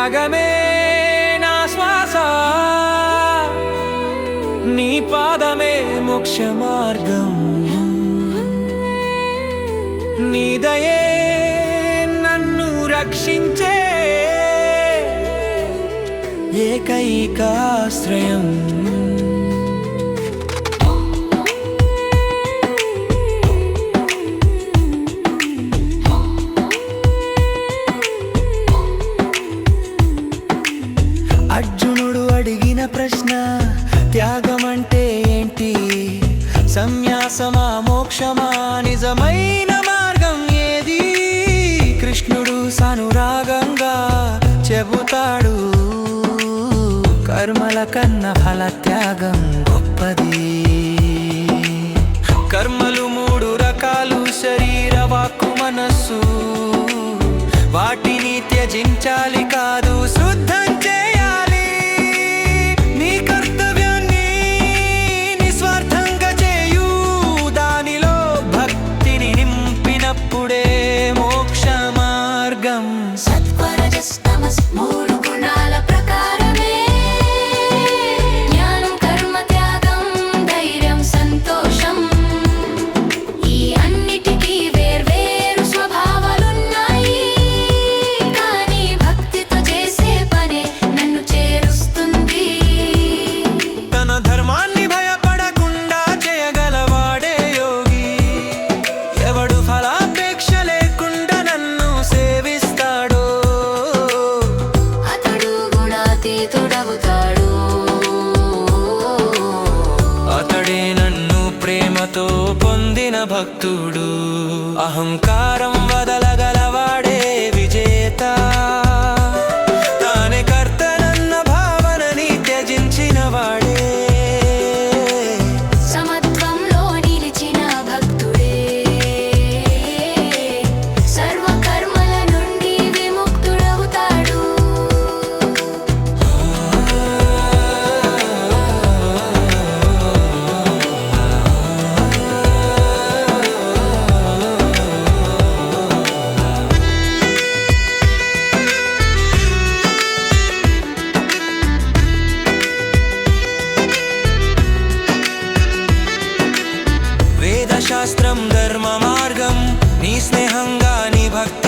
త్యాగమే నా శ్వాస, నీ పాదమే మోక్ష మార్గం, నీ దయే నన్ను రక్షించే ఏకైకాశ్రయం. అర్జునుడు అడిగిన ప్రశ్న, త్యాగమంటే ఏంటి? సన్యాసమా మోక్షమా, నిజమైన మార్గం ఏది? కృష్ణుడు సానురాగంగా చెబుతాడు, కర్మల కన్నా ఫల త్యాగం గొప్పది. కర్మలు మూడు రకాలు, శరీర వాక్కు మనస్సు. వాటిని త్యజించాలి కాదు, శుద్ధం చేయాలి. నీ కర్తవ్యాన్ని నిస్వార్థంగా చేయు, దానిలో భక్తిని నింపినప్పుడే మోక్ష మార్గం. సత్వరజస్ తమస్ మూడు గుణాల ప్రకారమే జ్ఞానం, కర్మ, త్యాగం, ధైర్యం, సంతోషం. ఈ అన్నిటికీ వేర్వేరు స్వభావాలున్నాయి, కానీ భక్తితో చేసే పనే నన్ను చేరుస్తుంది. తన ధర్మాన్ని భయపడకుండా చేయగలవాడే యోగి. ఎవడు ఫలాపేక్ష లేకుండా నన్ను సేవిస్తాడో అతడు గుణాతీతుడవుతాడు. అతడే నన్ను ప్రేమతో పొందిన భక్తుడు. అహంకారం వదలగలవాడే విజేత. తానే కర్తనన్న భావనని త్యజించిన వాడే సమత్వంలో నిలిచిన భక్తుడే సర్వకర్మల నుండి విముక్తుడవుతాడు. వేదశాస్త్రం ధర్మ మార్గం, నీ స్నేహంగా నీ భక్తి